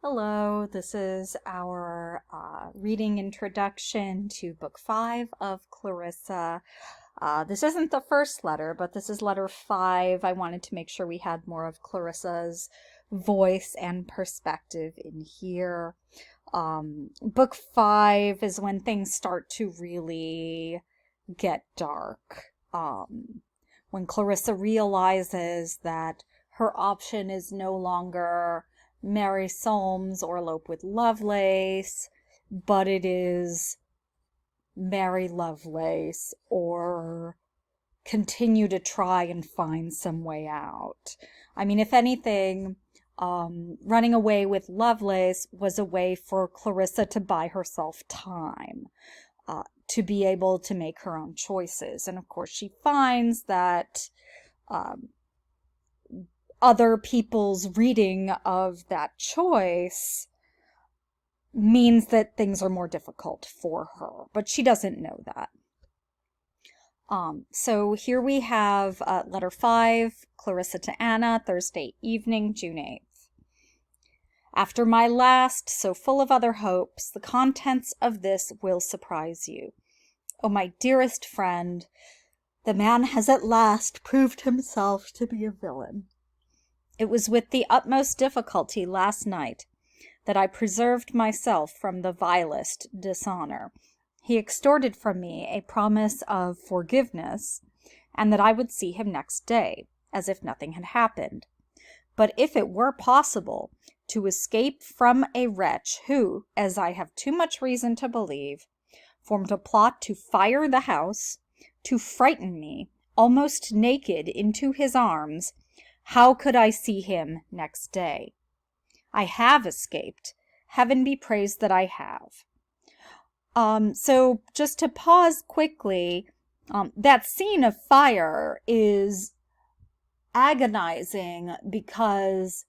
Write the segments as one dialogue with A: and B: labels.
A: Hello, this is our reading introduction to Book 5 of Clarissa. This isn't the first letter, but this is letter 5. I wanted to make sure we had more of Clarissa's voice and perspective in here. Book 5 is when things start to really get dark. When Clarissa realizes that her option is no longer marry Solmes or elope with Lovelace, but it is marry Lovelace or continue to try and find some way out. I mean, if anything, running away with Lovelace was a way for Clarissa to buy herself time, to be able to make her own choices. And of course, she finds that other people's reading of that choice means that things are more difficult for her, but she doesn't know that. So here we have letter 5, Clarissa to Anna, Thursday evening, June 8th. After my last, so full of other hopes, the contents of this will surprise you. Oh, my dearest friend, the man has at last proved himself to be a villain. It was with the utmost difficulty last night that I preserved myself from the vilest dishonor. He extorted from me a promise of forgiveness, and that I would see him next day, as if nothing had happened. But if it were possible to escape from a wretch who, as I have too much reason to believe, formed a plot to fire the house, to frighten me, almost naked, into his arms, how could I see him next day? I have escaped. Heaven be praised that I have. So just to pause quickly, that scene of fire is agonizing because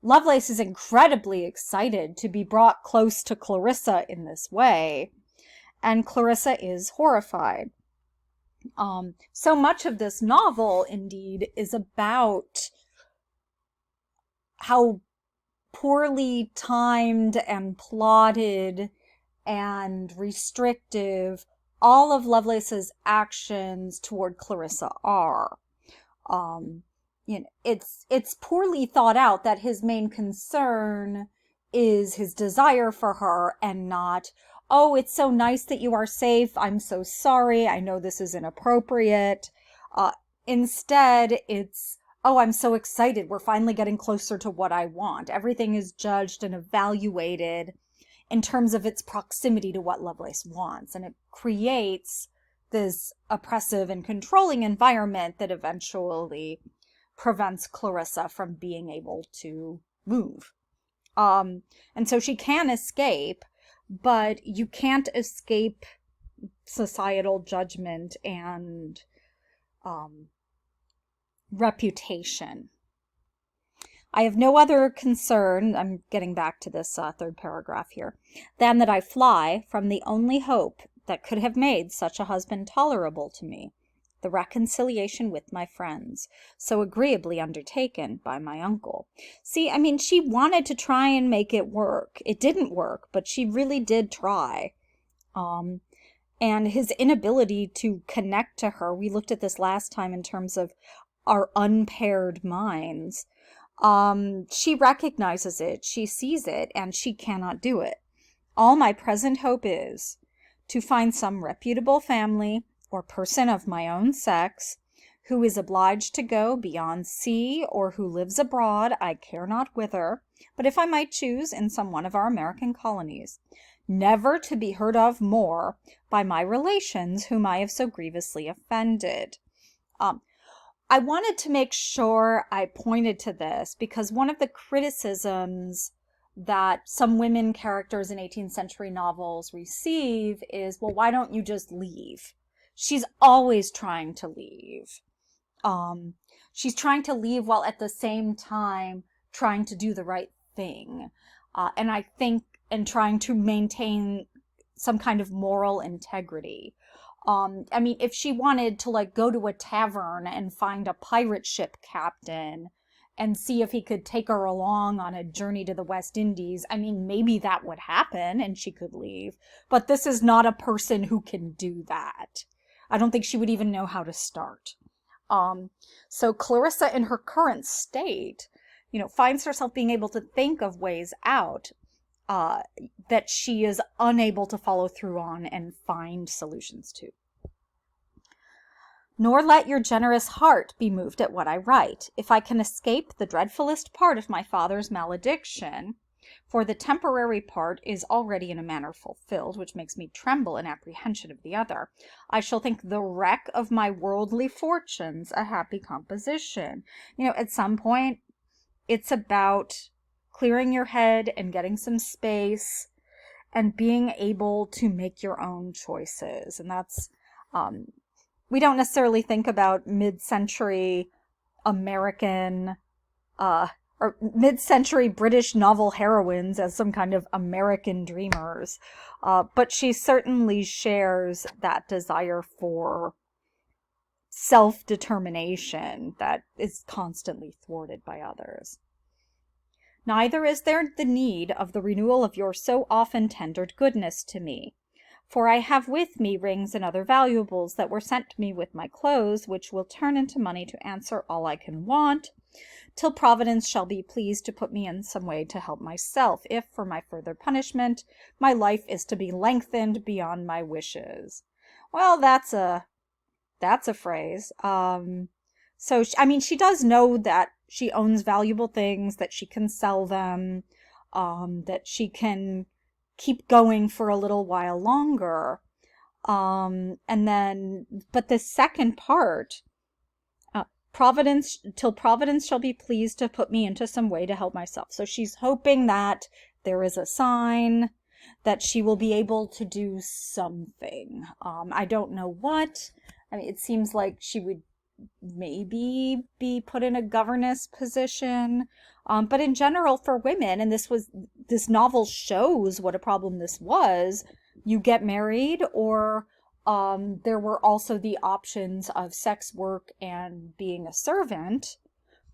A: Lovelace is incredibly excited to be brought close to Clarissa in this way, and Clarissa is horrified. So much of this novel, indeed, is about how poorly timed and plotted and restrictive all of Lovelace's actions toward Clarissa are. It's poorly thought out that his main concern is his desire for her and not, oh, it's so nice that you are safe. I'm so sorry. I know this is inappropriate. Instead, it's, oh, I'm so excited. We're finally getting closer to what I want. Everything is judged and evaluated in terms of its proximity to what Lovelace wants. And it creates this oppressive and controlling environment that eventually prevents Clarissa from being able to move. And so she can escape, but you can't escape societal judgment and reputation. I have no other concern, I'm getting back to this third paragraph here, than that I fly from the only hope that could have made such a husband tolerable to me, the reconciliation with my friends, so agreeably undertaken by my uncle. See, I mean, she wanted to try and make it work. It didn't work, but she really did try. And his inability to connect to her, we looked at this last time in terms of our unpaired minds. She recognizes it, she sees it, and she cannot do it. All my present hope is to find some reputable family or person of my own sex who is obliged to go beyond sea, or who lives abroad, I care not whither, but if I might choose, in some one of our American colonies, never to be heard of more by my relations whom I have so grievously offended. I wanted to make sure I pointed to this because one of the criticisms that some women characters in 18th century novels receive is, well, why don't you just leave? She's always trying to leave. She's trying to leave while at the same time trying to do the right thing. And I think, and trying to maintain some kind of moral integrity. I mean, if she wanted to like go to a tavern and find a pirate ship captain and see if he could take her along on a journey to the West Indies. I mean, maybe that would happen and she could leave, but this is not a person who can do that. I don't think she would even know how to start. So Clarissa in her current state, finds herself being able to think of ways out that she is unable to follow through on and find solutions to. Nor let your generous heart be moved at what I write, if I can escape the dreadfulest part of my father's malediction, for the temporary part is already in a manner fulfilled, which makes me tremble in apprehension of the other. I shall think the wreck of my worldly fortunes a happy composition. At some point, it's about clearing your head and getting some space and being able to make your own choices. And that's, we don't necessarily think about mid-century American, or mid-century British novel heroines as some kind of American dreamers. But she certainly shares that desire for self-determination that is constantly thwarted by others. Neither is there the need of the renewal of your so often tendered goodness to me, for I have with me rings and other valuables that were sent me with my clothes, which will turn into money to answer all I can want, till Providence shall be pleased to put me in some way to help myself, if, for my further punishment, my life is to be lengthened beyond my wishes. Well, that's a phrase. So, she does know that she owns valuable things, that she can sell them, that she can keep going for a little while longer. But the second part, till Providence shall be pleased to put me into some way to help myself. So she's hoping that there is a sign that she will be able to do something. I don't know what. It seems like she would maybe be put in a governess position. But in general, for women, and this novel shows what a problem this was, you get married, or there were also the options of sex work and being a servant.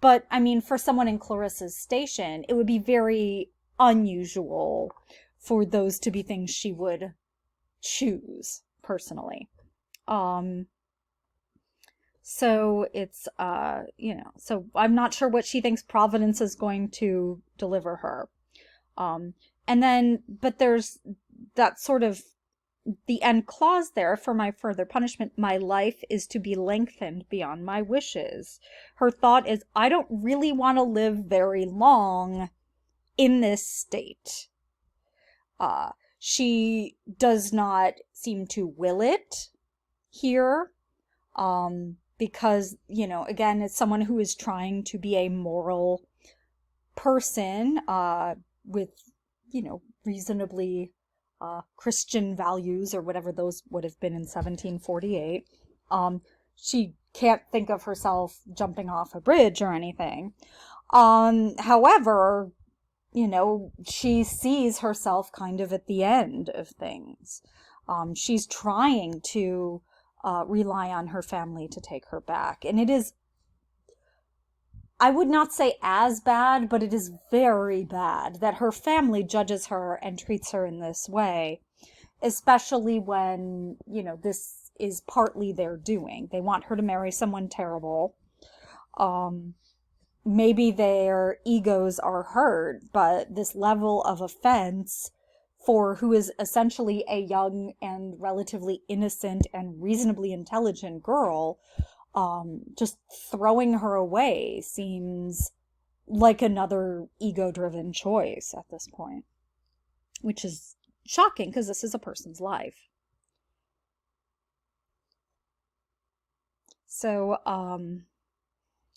A: But for someone in Clarissa's station, it would be very unusual for those to be things she would choose personally. So it's, so I'm not sure what she thinks Providence is going to deliver her. But there's that sort of the end clause there, for my further punishment, my life is to be lengthened beyond my wishes. Her thought is, I don't really want to live very long in this state. She does not seem to will it here. Because, again, it's someone who is trying to be a moral person, with, reasonably, Christian values, or whatever those would have been in 1748. She can't think of herself jumping off a bridge or anything. However, she sees herself kind of at the end of things. She's trying to rely on her family to take her back. And it is, I would not say as bad, but it is very bad that her family judges her and treats her in this way, especially when, this is partly their doing. They want her to marry someone terrible. Maybe their egos are hurt, but this level of offense for who is essentially a young and relatively innocent and reasonably intelligent girl, just throwing her away seems like another ego-driven choice at this point, which is shocking because this is a person's life. So,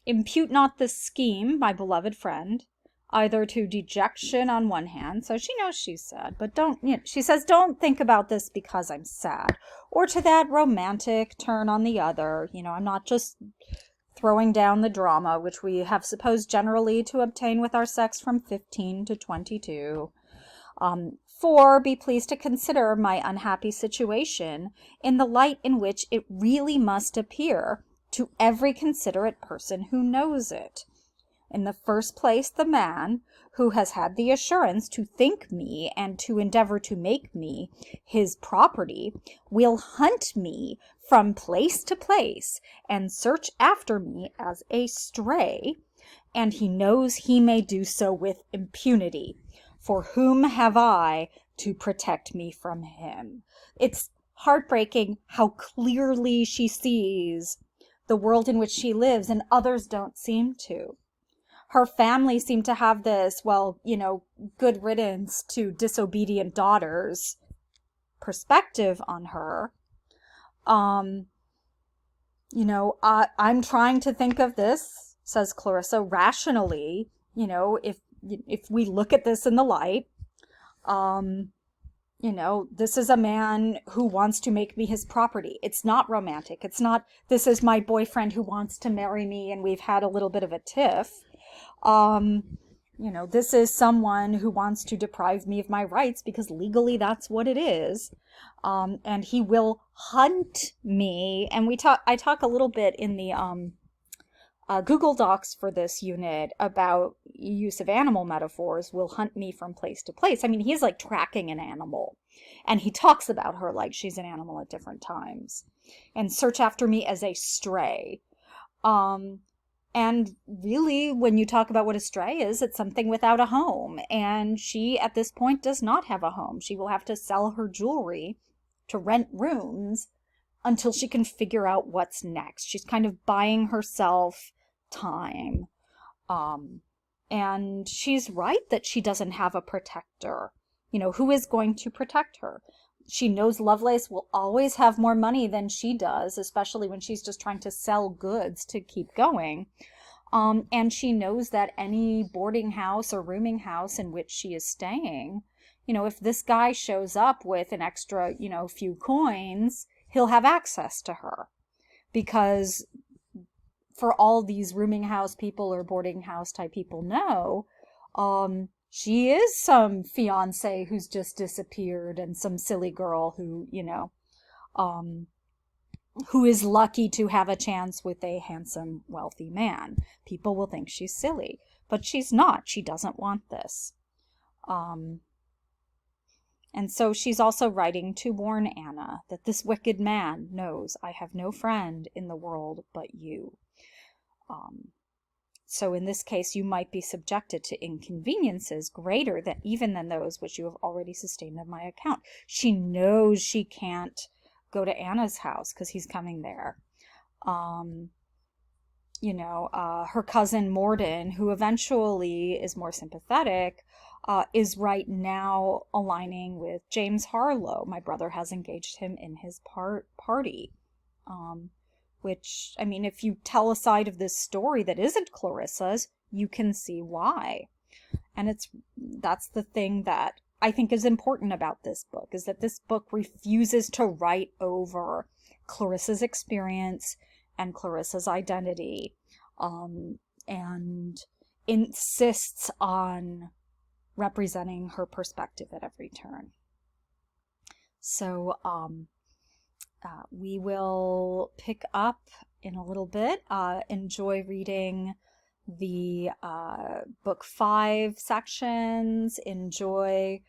A: impute not this scheme, my beloved friend, either to dejection on one hand, so she knows she's sad, but she says, don't think about this because I'm sad, or to that romantic turn on the other. I'm not just throwing down the drama, which we have supposed generally to obtain with our sex from 15 to 22. For be pleased to consider my unhappy situation in the light in which it really must appear to every considerate person who knows it. In the first place, the man who has had the assurance to think me and to endeavor to make me his property will hunt me from place to place and search after me as a stray, and he knows he may do so with impunity. For whom have I to protect me from him? It's heartbreaking how clearly she sees the world in which she lives, and others don't seem to. Her family seem to have this, well, good riddance to disobedient daughters perspective on her. I'm trying to think of this, says Clarissa, rationally. If we look at this in the light, this is a man who wants to make me his property. It's not romantic. It's not, this is my boyfriend who wants to marry me and we've had a little bit of a tiff. This is someone who wants to deprive me of my rights because legally that's what it is. And he will hunt me. And I talk a little bit in the Google Docs for this unit about use of animal metaphors. Will hunt me from place to place. I mean, he's like tracking an animal, and he talks about her like she's an animal at different times, and search after me as a stray. And really, when you talk about what a stray is, it's something without a home. And she, at this point, does not have a home. She will have to sell her jewelry to rent rooms until she can figure out what's next. She's kind of buying herself time. And she's right that she doesn't have a protector. Who is going to protect her? She knows Lovelace will always have more money than she does, especially when she's just trying to sell goods to keep going. And she knows that any boarding house or rooming house in which she is staying, if this guy shows up with an extra, few coins, he'll have access to her. Because for all these rooming house people or boarding house type people know, she is some fiance who's just disappeared and some silly girl who, who is lucky to have a chance with a handsome, wealthy man. People will think she's silly, but she's not. She doesn't want this. And so she's also writing to warn Anna that this wicked man knows I have no friend in the world but you. So in this case, you might be subjected to inconveniences greater than even than those which you have already sustained on my account. She knows she can't go to Anna's house because he's coming there. Her cousin Morden, who eventually is more sympathetic, is right now aligning with James Harlow. My brother has engaged him in his party. Which, I mean, if you tell a side of this story that isn't Clarissa's, you can see why. And that's the thing that I think is important about this book, is that this book refuses to write over Clarissa's experience and Clarissa's identity, and insists on representing her perspective at every turn. So, we will pick up in a little bit. Enjoy reading the book 5 sections. Enjoy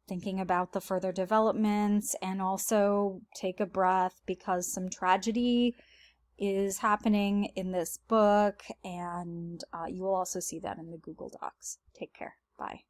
A: thinking about the further developments, and also take a breath because some tragedy is happening in this book, and you will also see that in the Google Docs. Take care. Bye.